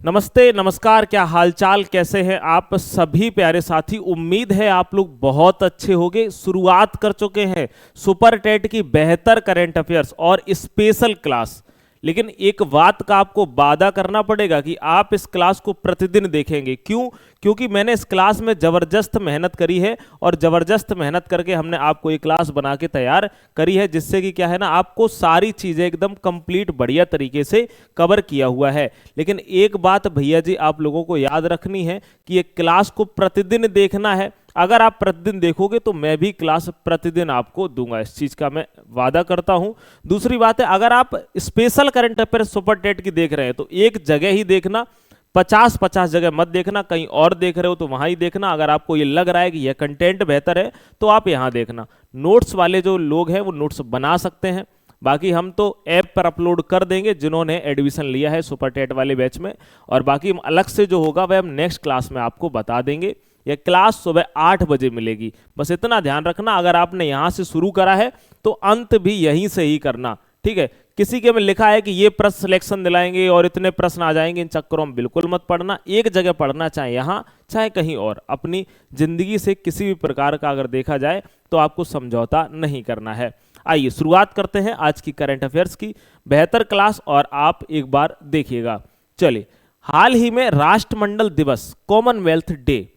नमस्ते नमस्कार, क्या हालचाल, कैसे हैं आप सभी प्यारे साथी। उम्मीद है आप लोग बहुत अच्छे होंगे। शुरुआत कर चुके हैं सुपर टेट की बेहतर करंट अफेयर्स और स्पेशल क्लास। लेकिन एक बात का आपको वादा करना पड़ेगा कि आप इस क्लास को प्रतिदिन देखेंगे। क्यों? क्योंकि मैंने इस क्लास में ज़बरदस्त मेहनत करी है और ज़बरदस्त मेहनत करके हमने आपको ये क्लास बना के तैयार करी है, जिससे कि क्या है ना, आपको सारी चीज़ें एकदम कंप्लीट बढ़िया तरीके से कवर किया हुआ है। लेकिन एक बात भैया जी आप लोगों को याद रखनी है कि ये क्लास को प्रतिदिन देखना है। अगर आप प्रतिदिन देखोगे तो मैं भी क्लास प्रतिदिन आपको दूंगा, इस चीज का मैं वादा करता हूं। दूसरी बात है, अगर आप special current affair super TET की देख रहे हैं तो एक जगह ही देखना, 50-50 जगह मत देखना। कहीं और देख रहे हो तो वहां ही देखना। अगर आपको ये लग रहा है कि यह कंटेंट बेहतर है तो आप यहां देखना। नोट्स वाले जो लोग हैं वो नोट्स बना सकते हैं, बाकी हम तो ऐप पर अपलोड कर देंगे जिन्होंने एडमिशन लिया है सुपर टेट वाले बैच में। और बाकी अलग से जो होगा वह हम नेक्स्ट क्लास में आपको बता देंगे। यह क्लास सुबह 8 बजे मिलेगी, बस इतना ध्यान रखना। अगर आपने यहां से शुरू करा है तो अंत भी यहीं से ही करना, ठीक है। किसी के में लिखा है कि ये प्रश्न सिलेक्शन दिलाएंगे और इतने प्रश्न आ जाएंगे, इन चक्करों में बिल्कुल मत पढ़ना। एक जगह पढ़ना, चाहे यहाँ चाहे कहीं और। अपनी जिंदगी से किसी भी प्रकार का अगर देखा जाए तो आपको समझौता नहीं करना है। आइए शुरुआत करते हैं आज की करंट अफेयर्स की बेहतर क्लास, और आप एक बार देखिएगा। चलिए, हाल ही में राष्ट्रमंडल दिवस कॉमनवेल्थ डे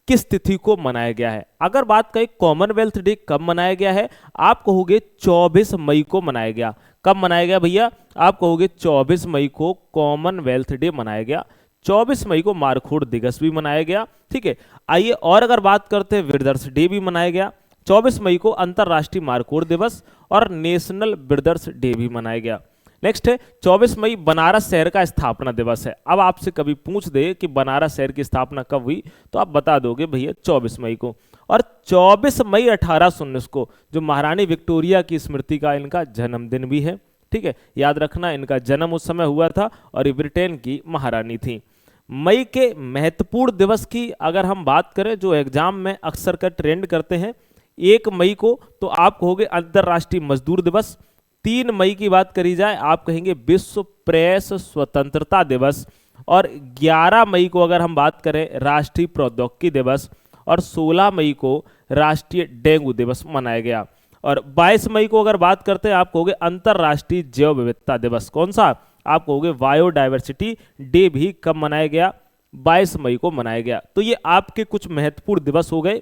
किस तिथि को मनाया गया है? अगर बात करें कॉमनवेल्थ डे कब मनाया गया है, आप कहोगे 24 मई को मनाया गया। कब मनाया गया भैया? आप कहोगे 24 मई को कॉमनवेल्थ डे मनाया गया। 24 मई को मारखोड़ दिवस भी मनाया गया, ठीक है। आइए और अगर बात करते हैं ब्रदर्स डे भी मनाया गया। 24 मई को अंतरराष्ट्रीय मारखोड़ दिवस और नेशनल ब्रदर्स डे भी मनाया गया। नेक्स्ट है 24 मई बनारस शहर का स्थापना दिवस है। अब आपसे कभी पूछ दे कि बनारस शहर की स्थापना कब हुई तो आप बता दोगे भैया 24 मई को। और 24 मई 1819 को जो महारानी विक्टोरिया की स्मृति का इनका जन्मदिन भी है, ठीक है। याद रखना, इनका जन्म उस समय हुआ था और ये ब्रिटेन की महारानी थी। मई के महत्वपूर्ण दिवस की अगर हम बात करें जो एग्जाम में अक्सर का ट्रेंड करते हैं, 1 मई को तो आप कहोगे अंतरराष्ट्रीय मजदूर दिवस। 3 मई की बात करी जाए आप कहेंगे विश्व प्रेस स्वतंत्रता दिवस। और 11 मई को अगर हम बात करें राष्ट्रीय प्रौद्योगिकी दिवस। और 16 मई को राष्ट्रीय डेंगू दिवस मनाया गया। और 22 मई को अगर बात करते हैं आप कहोगे अंतरराष्ट्रीय जैव विविधता दिवस। कौन सा? आप कहोगे बायोडाइवर्सिटी डे भी कब मनाया गया? 22 मई को मनाया गया। तो ये आपके कुछ महत्वपूर्ण दिवस हो गए।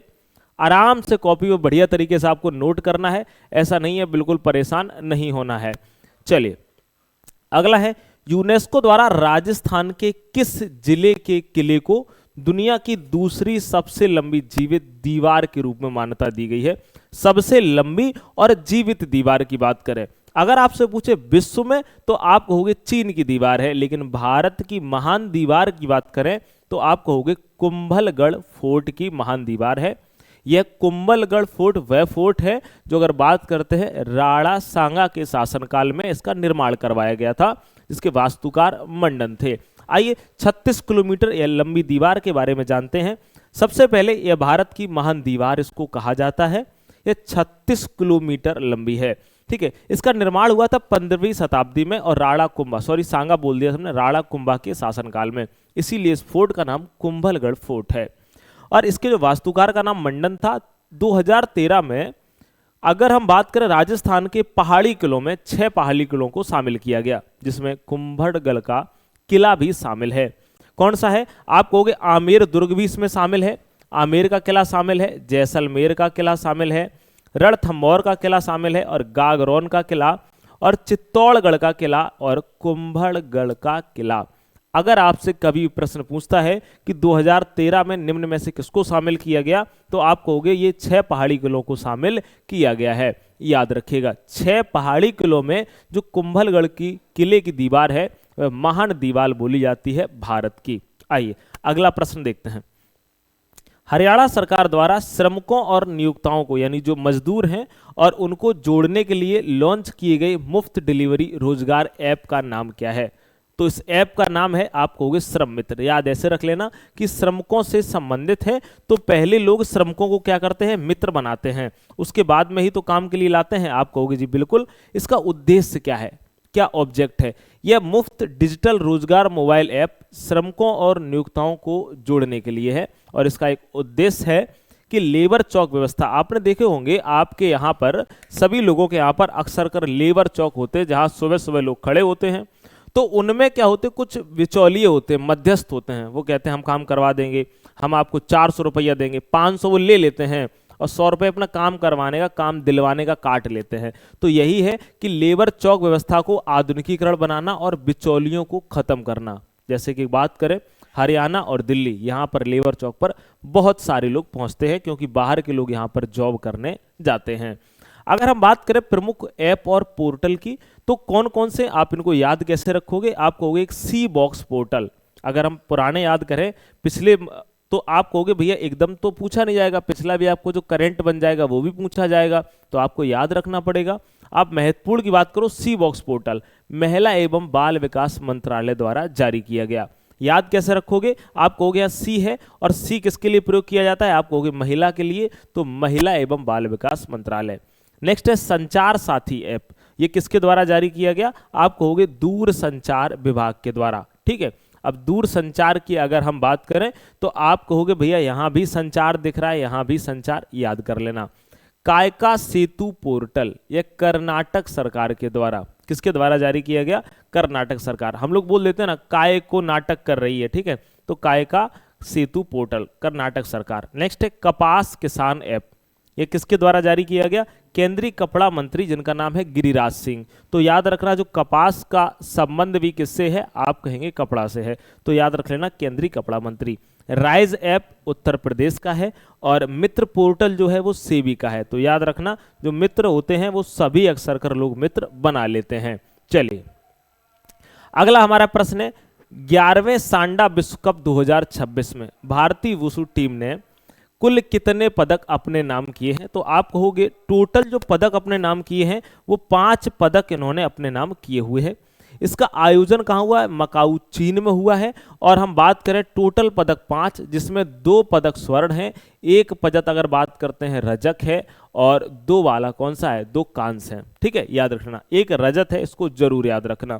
आराम से कॉपी में बढ़िया तरीके से आपको नोट करना है, ऐसा नहीं है, बिल्कुल परेशान नहीं होना है। चलिए अगला है, यूनेस्को द्वारा राजस्थान के किस जिले के किले को दुनिया की दूसरी सबसे लंबी जीवित दीवार के रूप में मान्यता दी गई है? सबसे लंबी और जीवित दीवार की बात करें, अगर आपसे पूछे विश्व में तो आप कहोगे चीन की दीवार है। लेकिन भारत की महान दीवार की बात करें तो आप कहोगे कुंभलगढ़ फोर्ट की महान दीवार है। यह कुंभलगढ़ फोर्ट वह फोर्ट है जो अगर बात करते हैं राणा सांगा के शासनकाल में इसका निर्माण करवाया गया था, जिसके वास्तुकार मंडन थे। आइए 36 किलोमीटर यह लंबी दीवार के बारे में जानते हैं। सबसे पहले यह भारत की महान दीवार इसको कहा जाता है। यह 36 किलोमीटर लंबी है, ठीक है। इसका निर्माण हुआ था 15वीं शताब्दी में और सांगा बोल दिया हमने, राणा कुंभा के शासनकाल में। इसीलिए इस फोर्ट का नाम कुंभलगढ़ फोर्ट है। और इसके जो वास्तुकार का नाम मंडन था। 2013 में अगर हम बात करें राजस्थान के पहाड़ी किलों में 6 पहाड़ी किलों को शामिल किया गया, जिसमें कुंभलगढ़ का किला भी शामिल है। कौन सा है? आप कहोगे आमेर दुर्ग भी इसमें शामिल है। आमेर का किला शामिल है, जैसलमेर का किला शामिल है, रणथंभौर का किला शामिल है, और गागरोन का किला, और चित्तौड़गढ़ का किला, और कुंभलगढ़ का किला। अगर आपसे कभी प्रश्न पूछता है कि 2013 में निम्न में से किसको शामिल किया गया, तो आप कहोगे ये 6 पहाड़ी किलों को शामिल किया गया है। याद रखिएगा, 6 पहाड़ी किलों में जो कुंभलगढ़ की किले की दीवार है वह महान दीवार बोली जाती है भारत की। आइए अगला प्रश्न देखते हैं। हरियाणा सरकार द्वारा श्रमिकों और नियोक्ताओं को, यानी जो मजदूर हैं और उनको जोड़ने के लिए लॉन्च किए गए मुफ्त डिलीवरी रोजगार ऐप का नाम क्या है? तो इस ऐप का नाम है, आप कहोगे श्रम मित्र। याद ऐसे रख लेना कि श्रमिकों से संबंधित है तो पहले लोग श्रमिकों को क्या करते हैं? मित्र बनाते हैं, उसके बाद में ही तो काम के लिए लाते हैं। आप कहोगे जी बिल्कुल। इसका उद्देश्य क्या है, क्या ऑब्जेक्ट है? यह मुफ्त डिजिटल रोजगार मोबाइल ऐप श्रमिकों और नियोक्ताओं को जोड़ने के लिए है और इसका एक उद्देश्य है कि लेबर चौक व्यवस्था, आपने देखे होंगे आपके यहाँ पर सभी लोगों के यहाँ पर अक्सर कर लेबर चौक होते हैं जहाँ सुबह सुबह लोग खड़े होते हैं, तो उनमें क्या होते, कुछ बिचौलिए होते हैं, मध्यस्थ होते हैं, वो कहते हैं हम काम करवा देंगे, हम आपको 400 रुपया देंगे, 500 वो ले लेते हैं और 100 रुपये अपना काम करवाने का, काम दिलवाने का काट लेते हैं। तो यही है कि लेबर चौक व्यवस्था को आधुनिकीकरण बनाना और बिचौलियों को खत्म करना। जैसे कि बात करें हरियाणा और दिल्ली, यहाँ पर लेबर चौक पर बहुत सारे लोग पहुंचते हैं क्योंकि बाहर के लोग यहाँ पर जॉब करने जाते हैं। अगर हम बात करें प्रमुख ऐप और पोर्टल की, तो कौन कौन से आप इनको याद कैसे रखोगे? आप कहोगे एक सी बॉक्स पोर्टल। अगर हम पुराने याद करें पिछले, तो आप कहोगे भैया एकदम तो पूछा नहीं जाएगा, पिछला भी आपको जो करंट बन जाएगा वो भी पूछा जाएगा, तो आपको याद रखना पड़ेगा। आप महत्वपूर्ण की बात करो, सी बॉक्स पोर्टल महिला एवं बाल विकास मंत्रालय द्वारा जारी किया गया। याद कैसे रखोगे? आप कहोगे यहाँ सी है और सी किसके लिए प्रयोग किया जाता है? आप कहोगे महिला के लिए, तो महिला एवं बाल विकास मंत्रालय। नेक्स्ट है संचार साथी ऐप, ये किसके द्वारा जारी किया गया? आप कहोगे दूर संचार विभाग के द्वारा। ठीक है, अब दूर संचार की अगर हम बात करें तो आप कहोगे भैया यहां भी संचार दिख रहा है, यहां भी संचार, याद कर लेना। कायका सेतु पोर्टल, यह कर्नाटक सरकार के द्वारा, किसके द्वारा जारी किया गया? कर्नाटक सरकार। हम लोग बोल देते हैं ना काय को नाटक कर रही है, ठीक है, तो कायका सेतु पोर्टल कर्नाटक सरकार। नेक्स्ट है कपास किसान ऐप, ये किसके द्वारा जारी किया गया? केंद्रीय कपड़ा मंत्री जिनका नाम है गिरिराज सिंह। तो याद रखना जो कपास का संबंध भी किससे है? आप कहेंगे कपड़ा से है, तो याद रख लेना केंद्रीय कपड़ा मंत्री। राइज ऐप उत्तर प्रदेश का है और मित्र पोर्टल जो है वो सेबी का है, तो याद रखना जो मित्र होते हैं वो सभी अक्सर कर लोग मित्र बना लेते हैं। चलिए अगला हमारा प्रश्न है, 11वें सांडा विश्व कप 2026 में भारतीय वुशु टीम ने कुल कितने पदक अपने नाम किए हैं? तो आप कहोगे टोटल जो पदक अपने नाम किए हैं वो 5 पदक इन्होंने अपने नाम किए हुए हैं। इसका आयोजन कहाँ हुआ है? मकाऊ चीन में हुआ है। और हम बात करें टोटल पदक 5, जिसमें 2 पदक स्वर्ण हैं, 1 पदक अगर बात करते हैं रजक है और 2 वाला कौन सा है? 2 कांस्य हैं। ठीक है, याद रखना, 1 रजत है, इसको जरूर याद रखना।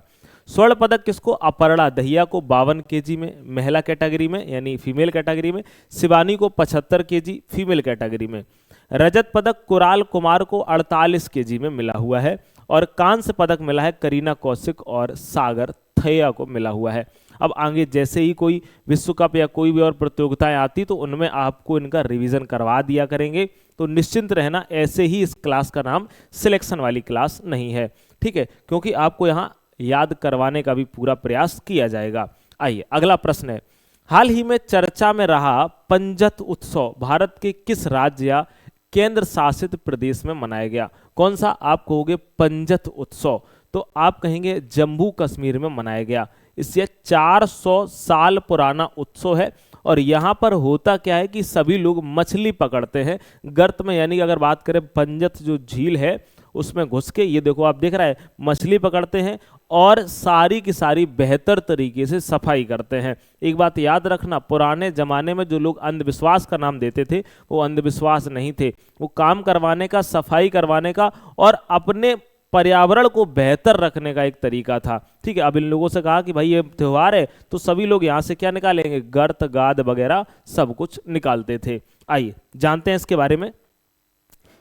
स्वर्ण पदक किसको? अपर्णा दहिया को 52 केजी में महिला कैटेगरी में यानी फीमेल कैटेगरी में, शिवानी को 75 केजी फीमेल कैटेगरी में। रजत पदक कुराल कुमार को 48 केजी में मिला हुआ है और कांस्य पदक मिला है करीना कौशिक और सागर थैया को मिला हुआ है। अब आगे जैसे ही कोई विश्व कप या कोई भी और प्रतियोगिताएं आती तो उनमें आपको इनका रिवीजन करवा दिया करेंगे, तो निश्चिंत रहना, ऐसे ही इस क्लास का नाम सिलेक्शन वाली क्लास नहीं है। ठीक है, क्योंकि आपको यहाँ याद करवाने का भी पूरा प्रयास किया जाएगा। आइए अगला प्रश्न है, हाल ही में चर्चा में रहा पंजत उत्सव भारत के किस राज्य या केंद्र शासित प्रदेश में मनाया गया? कौन सा? आप कहोगे पंजत उत्सव, तो आप कहेंगे जम्मू कश्मीर में मनाया गया। इससे 400 साल पुराना उत्सव है और यहाँ पर होता क्या है कि सभी लोग मछली पकड़ते हैं गर्त में, यानी अगर बात करें पंजत जो झील है उसमें घुस के, ये देखो आप देख रहा है, मछली पकड़ते हैं और सारी की सारी बेहतर तरीके से सफाई करते हैं। एक बात याद रखना, पुराने जमाने में जो लोग अंधविश्वास का नाम देते थे वो अंधविश्वास नहीं थे, वो काम करवाने का, सफाई करवाने का और अपने पर्यावरण को बेहतर रखने का एक तरीका था। ठीक है, अब इन लोगों से कहा कि भाई ये त्योहार है तो सभी लोग यहाँ से क्या निकालेंगे? गर्त गाद वगैरह सब कुछ निकालते थे। आइए जानते हैं इसके बारे में।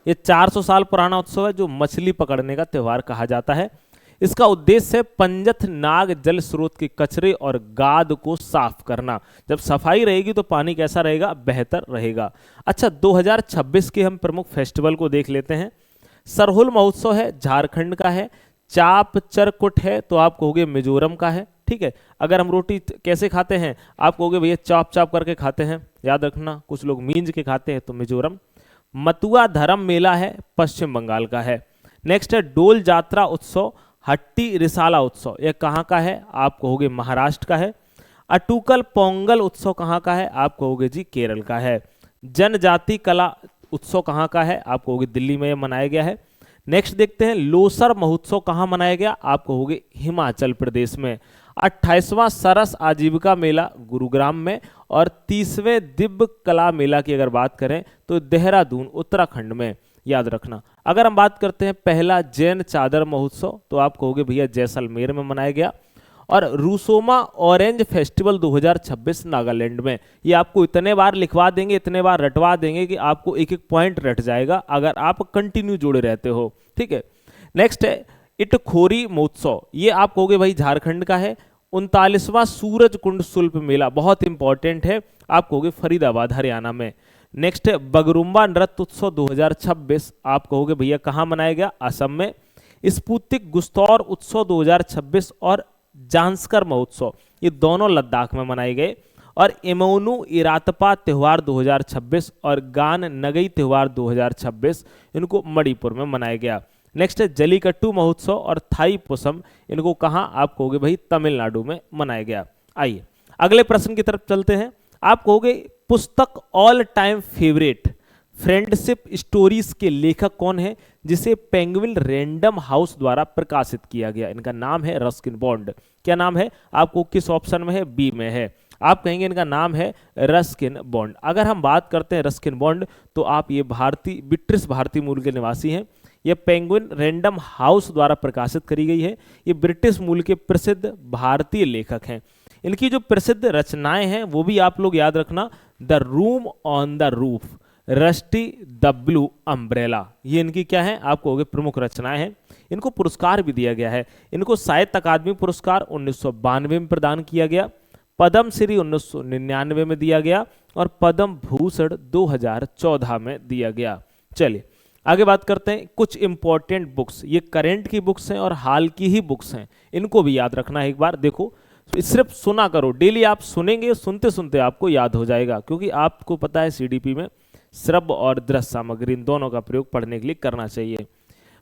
ये 400 साल पुराना उत्सव है जो मछली पकड़ने का त्योहार कहा जाता है। इसका उद्देश्य है पंजत नाग जल स्रोत के कचरे और गाद को साफ करना। जब सफाई रहेगी तो पानी कैसा रहेगा? बेहतर रहेगा। अच्छा, 2026 के हम प्रमुख फेस्टिवल को देख लेते हैं। सरहुल महोत्सव है, झारखंड का है। चाप चरकुट है, तो आप कहोगे मिजोरम का है। ठीक है, अगर हम रोटी कैसे खाते हैं? आप कहोगे भैया चॉप चॉप करके खाते हैं, याद रखना, कुछ लोग मींज के खाते हैं, तो मिजोरम। मतुआ धर्म मेला है, पश्चिम बंगाल का है। नेक्स्ट है डोल जात्रा उत्सव, हट्टी रिसाला उत्सव, यह कहाँ का है? आप कहोगे महाराष्ट्र का है। अटूकल पोंगल उत्सव कहाँ का है? आप कहोगे जी केरल का है। जनजाति कला उत्सव कहाँ का है? आप कहोगे दिल्ली में यह मनाया गया है। नेक्स्ट देखते हैं लोसर महोत्सव कहाँ मनाया गया? आप कहोगे हिमाचल प्रदेश में। 28वां सरस आजीविका मेला गुरुग्राम में और 30वें दिव्य कला मेला की अगर बात करें तो देहरादून उत्तराखंड में, याद रखना। अगर हम बात करते हैं पहला जैन चादर महोत्सव तो आप कहोगे भैया जैसलमेर में मनाया गया। और रूसोमा ऑरेंज फेस्टिवल 2026 नागालैंड में। ये आपको इतने बार लिखवा देंगे, इतने बार रटवा देंगे कि आपको एक एक पॉइंट रट जाएगा अगर आप कंटिन्यू जुड़े रहते हो। ठीक है, नेक्स्ट है इटखोरी महोत्सव, ये आप कहोगे भाई झारखंड का है। 39वां सूरज कुंड शिल्प मेला, बहुत इंपॉर्टेंट है, आप कहोगे फरीदाबाद हरियाणा में। नेक्स्ट है बगरुम्बा नृत्य उत्सव 2026, आप कहोगे भैया कहाँ मनाया गया, असम में। स्पुतिक गुस्तौर उत्सव 2026 और जांस्कर महोत्सव, ये दोनों लद्दाख में मनाए गए। और इमोनु इरातपा त्यौहार 2026 और गान नगई त्यौहार 2026, इनको मणिपुर में मनाया गया। नेक्स्ट है जलीकट्टू महोत्सव और थाई पुसम, इनको कहाँ, आप कहोगे भाई तमिलनाडु में मनाया गया। आइए अगले प्रश्न की तरफ चलते हैं। आप कहोगे पुस्तक all time favourite friendship stories के लेखक कौन है, जिसे पेंगुइन रैंडम हाउस द्वारा प्रकाशित किया गया। इनका नाम है रस्किन बॉन्ड। क्या नाम है, आपको किस ऑप्शन में है, बी में है। आप कहेंगे इनका नाम है रस्किन बॉन्ड। अगर हम बात करते हैं रस्किन बॉन्ड, तो आप ये भारतीय मूल के निवासी हैं। यह पेंगुइन रैंडम हाउस द्वारा प्रकाशित करी गई है। ये ब्रिटिश मूल के प्रसिद्ध भारतीय लेखक हैं। इनकी जो प्रसिद्ध रचनाएं हैं वो भी आप लोग याद रखना, the room on the roof, rusty the blue umbrella, ये इनकी क्या है, आप कहोगे प्रमुख रचनाएं हैं। इनको पुरस्कार भी दिया गया है। इनको साहित्य अकादमी पुरस्कार 1992 में प्रदान किया गया, पद्म श्री 1999 में दिया गया और पद्म भूषण 2014 में दिया गया। चलिए आगे बात करते हैं कुछ इंपॉर्टेंट बुक्स। ये करंट की बुक्स हैं और हाल की ही बुक्स हैं, इनको भी याद रखना है। एक बार देखो, सिर्फ सुना करो, डेली आप सुनेंगे, सुनते सुनते आपको याद हो जाएगा, क्योंकि आपको पता है सीडीपी में श्रव्य और दृश्य सामग्री इन दोनों का प्रयोग पढ़ने के लिए करना चाहिए।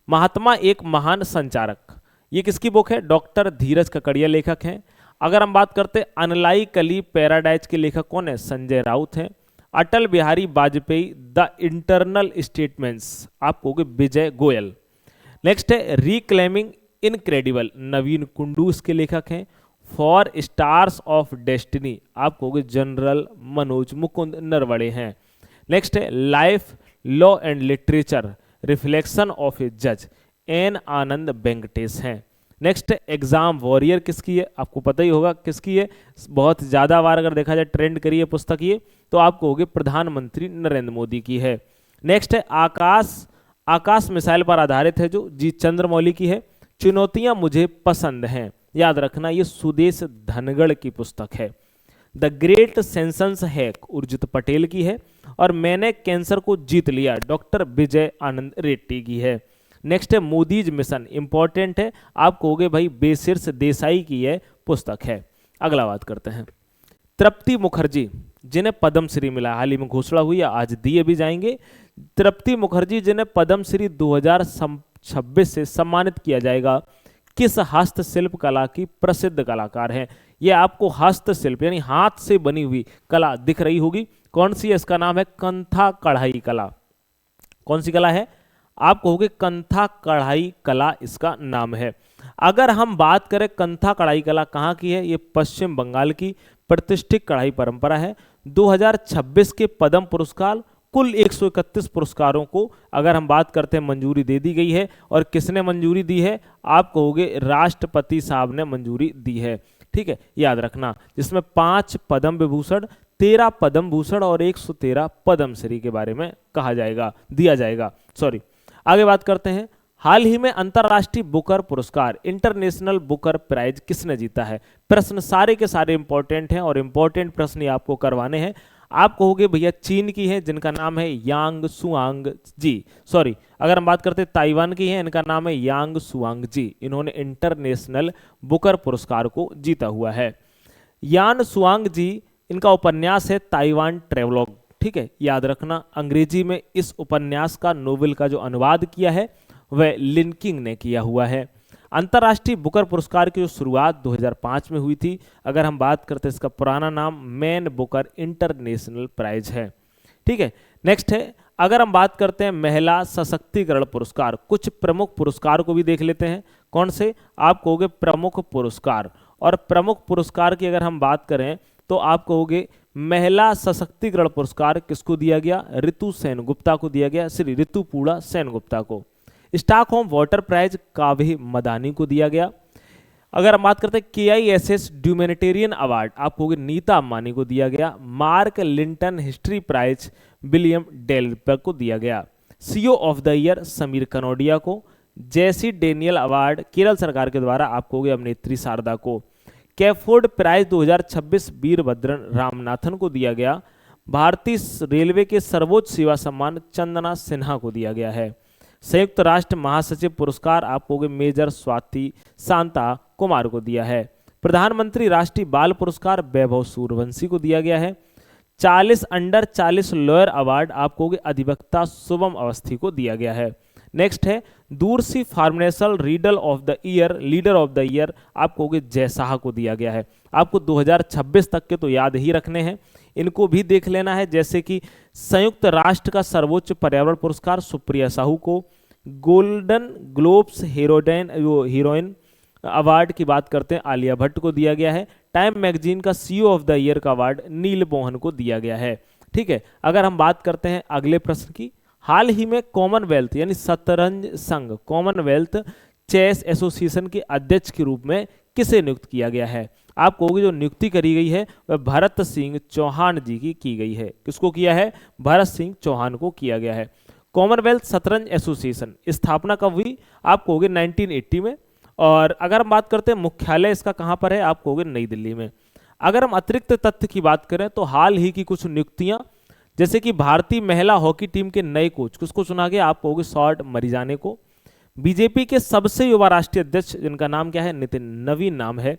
महात्मा एक महान संचारक, ये किसकी बुक है, डॉक्टर धीरज ककड़िया लेखक हैं। अगर हम बात करते हैं अनलाई कली पैराडाइज के लेखक कौन है, संजय राउत हैं। Atal Bihari Vajpayee the internal statements, आप कहोगे विजय गोयल। नेक्स्ट है रिक्लेमिंग इनक्रेडिबल, नवीन कुंडू इसके लेखक हैं। फॉर स्टार्स ऑफ डेस्टिनी, आप कहोगे जनरल मनोज मुकुंद नरवणे हैं। नेक्स्ट है life law and literature reflection of a जज, एन आनंद वेंकटेश हैं। नेक्स्ट है एग्जाम वॉरियर, किसकी है, आपको पता ही होगा किसकी है, बहुत ज्यादा बार अगर देखा जाए ट्रेंड करी है पुस्तक ये, तो आप कहोगे प्रधानमंत्री नरेंद्र मोदी की है। नेक्स्ट है आकाश मिसाइल पर आधारित है, जो जी चंद्रमौली की है। चुनौतियां मुझे पसंद हैं, याद रखना ये सुदेश धनगढ़ की पुस्तक है। The great censuses hack Urjit Patel की है। और मैंने कैंसर को जीत लिया, डॉक्टर विजय आनंद रेड्डी की है। नेक्स्ट है मोदीज मिशन, इंपॉर्टेंट है, आप कहोगे भाई बेसिर्स देसाई की है पुस्तक है। अगला बात करते हैं तृप्ति मुखर्जी, जिन्हें पद्मश्री मिला, हाल ही में घोषणा हुई है, आज दिए भी जाएंगे। तृप्ति मुखर्जी जिन्हें पद्मश्री 2026 से सम्मानित किया जाएगा, किस हस्तशिल्प कला की प्रसिद्ध कलाकार हैं। ये आपको हस्तशिल्प यानी हाथ से बनी हुई कला दिख रही होगी, कौन सी है, इसका नाम है कंथा कढ़ाई कला। कौन सी कला है, आप कहोगे कंथा कढ़ाई कला इसका नाम है। अगर हम बात करें कंथा कढ़ाई कला कहाँ की है, ये पश्चिम बंगाल की प्रतिष्ठित कढ़ाई परंपरा है। 2026 के पद्म पुरस्कार कुल 131 पुरस्कारों को अगर हम बात करते हैं मंजूरी दे दी गई है। और किसने मंजूरी दी है, आप कहोगे राष्ट्रपति साहब ने मंजूरी दी है। ठीक है, याद रखना, जिसमें 5 पद्म विभूषण, 13 पद्म भूषण और 113 पद्मश्री के बारे में कहा जाएगा, दिया जाएगा। सॉरी, आगे बात करते हैं हाल ही में अंतरराष्ट्रीय बुकर पुरस्कार इंटरनेशनल बुकर प्राइज किसने जीता है। प्रश्न सारे के सारे इंपॉर्टेंट हैं और इंपॉर्टेंट प्रश्न ये आपको करवाने हैं। आप कहोगे भैया चीन की है, जिनका नाम है यांग सुआंग जी। सॉरी, अगर हम बात करते हैं ताइवान की है, इनका नाम है यांग सुआंग जी। इन्होंने इंटरनेशनल बुकर पुरस्कार को जीता हुआ है। यान सुआंग जी, इनका उपन्यास है ताइवान ट्रेवलॉग। ठीक है, याद रखना, अंग्रेजी में इस उपन्यास का नोवेल का जो अनुवाद किया है वह लिन किंग ने किया हुआ है। अंतर्राष्ट्रीय बुकर पुरस्कार की जो शुरुआत 2005 में हुई थी, अगर हम बात करते हैं इसका पुराना नाम मैन बुकर इंटरनेशनल प्राइज है। ठीक है, नेक्स्ट है, अगर हम बात करते हैं महिला सशक्तिकरण पुरस्कार, कुछ प्रमुख पुरस्कार को भी देख लेते हैं। कौन से, आप कहोगे प्रमुख पुरस्कार। और प्रमुख पुरस्कार की अगर हम बात करें तो आप कहोगे महिला सशक्तिकरण पुरस्कार किसको दिया गया, ऋतु सेनगुप्ता को दिया गया, श्री ऋतुपूर्णा सेनगुप्ता को। स्टॉकहोम वाटर प्राइज काव्य मदानी को दिया गया। अगर हम बात करते हैं KISS ह्यूमैनिटेरियन अवार्ड आपको नीता अंबानी को दिया गया। Mark Linton history prize William Delper को दिया गया। CEO of the year Sameer Kanoria को। जेसी डेनियल अवार्ड केरल सरकार के द्वारा आपको अभिनेत्री शारदा को। कैफोर्ड प्राइज 2026 वीरभद्रन रामनाथन को दिया गया। भारतीय रेलवे के सर्वोच्च सेवा सम्मान चंदना सिन्हा को दिया गया है। संयुक्त राष्ट्र महासचिव पुरस्कार आपको मेजर स्वाति शांता कुमार को दिया है। प्रधानमंत्री राष्ट्रीय बाल पुरस्कार वैभव सूर्यवंशी को दिया गया है। 40 अंडर 40 लॉयर अवार्ड आपको अधिवक्ता शुभम अवस्थी को दिया गया है। नेक्स्ट है दूरसी फार्मेसल लीडर ऑफ द ईयर आपको जय शाह को दिया गया है। आपको 2026 तक के तो याद ही रखने हैं, इनको भी देख लेना है। जैसे कि संयुक्त राष्ट्र का सर्वोच्च पर्यावरण पुरस्कार सुप्रिया साहू को। गोल्डन ग्लोब्स हीरोइन अवार्ड की बात करते हैं आलिया भट्ट को दिया गया है। टाइम मैगजीन का CEO ऑफ द ईयर का अवार्ड नील मोहन को दिया गया है। ठीक है, अगर हम बात करते हैं अगले प्रश्न की, हाल ही में कॉमनवेल्थ यानी शतरंज संघ कॉमनवेल्थ चेस एसोसिएशन के अध्यक्ष के रूप में किसे नियुक्त किया गया है? आपको जो नियुक्ति करी गई है वह भरत सिंह चौहान जी की गई है। किसको किया है? भरत सिंह चौहान को किया गया है। कॉमनवेल्थ शतरंज एसोसिएशन स्थापना कब हुई? आपको 1980 में। और अगर हम बात करते हैं मुख्यालय इसका कहाँ पर है? आपको नई दिल्ली में। अगर हम अतिरिक्त तथ्य की बात करें तो हाल ही की कुछ नियुक्तियां, जैसे कि भारतीय महिला हॉकी टीम के नए कोच किसको चुना गया? आपको शॉर्ट मरिजाने को। बीजेपी के सबसे युवा राष्ट्रीय अध्यक्ष जिनका नाम क्या है? नितिन नवीन नाम है।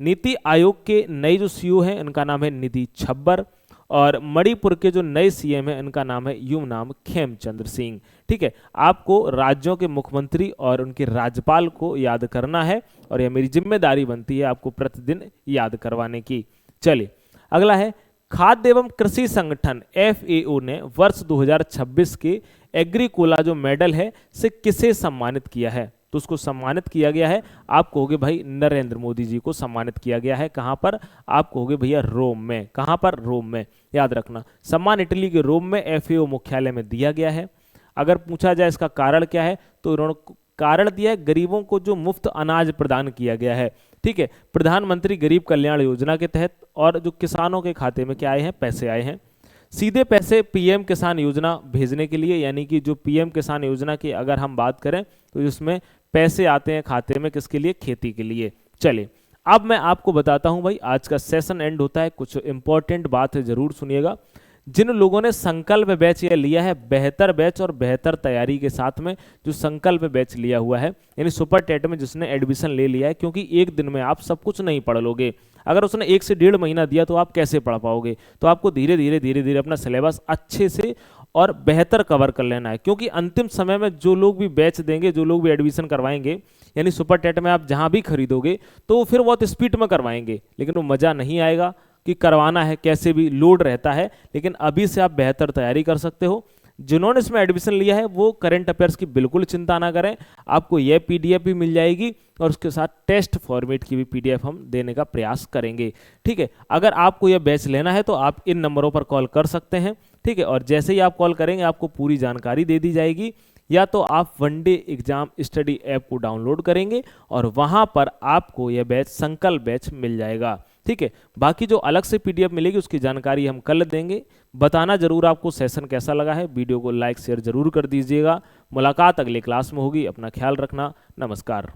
नीति आयोग के नए जो CEO हैं इनका नाम है निधि छब्बर। और मणिपुर के जो नए CM हैं इनका नाम है यूमनाम खेमचंद्र सिंह। ठीक है, आपको राज्यों के मुख्यमंत्री और उनके राज्यपाल को याद करना है और यह मेरी जिम्मेदारी बनती है आपको प्रतिदिन याद करवाने की। चलिए अगला है खाद्य एवं कृषि संगठन FAO ने वर्ष 2026 के एग्रीकोला जो मेडल है से किसे सम्मानित किया है? तो उसको सम्मानित किया गया है, आप कहोगे भाई नरेंद्र मोदी जी को सम्मानित किया गया है। कहां पर? आप कहोगे भैया रोम में। कहां पर? रोम में। याद रखना, सम्मान इटली के रोम में FAO मुख्यालय में दिया गया है। अगर पूछा जाए इसका कारण क्या है तो उन्होंने कारण दिया है गरीबों को जो मुफ्त अनाज प्रदान किया गया है। ठीक है, प्रधानमंत्री गरीब कल्याण योजना के तहत। और जो किसानों के खाते में क्या आए हैं? पैसे आए हैं। सीधे पैसे PM किसान योजना भेजने के लिए, यानी कि जो PM किसान योजना की अगर हम बात करें तो इसमें पैसे आते हैं खाते में किसके लिए? खेती के लिए। चलिए अब मैं आपको बताता हूं भाई, आज का सेशन एंड होता है, कुछ इंपॉर्टेंट बात है जरूर सुनिएगा। जिन लोगों ने संकल्प बैच ये लिया है, बेहतर बैच और बेहतर तैयारी के साथ में जो संकल्प बैच लिया हुआ है, यानी सुपर टेट में जिसने एडमिशन ले लिया है, क्योंकि एक दिन में आप सब कुछ नहीं पढ़ लोगे। अगर उसने 1 से 1.5 महीना दिया तो आप कैसे पढ़ पाओगे? तो आपको धीरे धीरे अपना सिलेबस अच्छे से और बेहतर कवर कर लेना है, क्योंकि अंतिम समय में जो लोग भी बैच देंगे, जो लोग भी एडमिशन करवाएंगे, यानी सुपर टेट में आप जहां भी खरीदोगे तो फिर बहुत स्पीड में करवाएंगे, लेकिन वो मजा नहीं आएगा कि करवाना है कैसे भी, लोड रहता है। लेकिन अभी से आप बेहतर तैयारी कर सकते हो। जिन्होंने इसमें एडमिशन लिया है वो करंट अफेयर्स की बिल्कुल चिंता ना करें, आपको यह PDF भी मिल जाएगी और उसके साथ टेस्ट फॉर्मेट की भी PDF हम देने का प्रयास करेंगे। ठीक है, अगर आपको यह बैच लेना है तो आप इन नंबरों पर कॉल कर सकते हैं। ठीक है, और जैसे ही आप कॉल करेंगे आपको पूरी जानकारी दे दी जाएगी। या तो आप one day exam study app को डाउनलोड करेंगे और वहां पर आपको यह बैच संकल्प बैच मिल जाएगा। ठीक है, बाकी जो अलग से PDF मिलेगी उसकी जानकारी हम कल देंगे। बताना जरूर आपको सेशन कैसा लगा है, वीडियो को लाइक शेयर जरूर कर दीजिएगा। मुलाकात अगले क्लास में होगी, अपना ख्याल रखना, नमस्कार।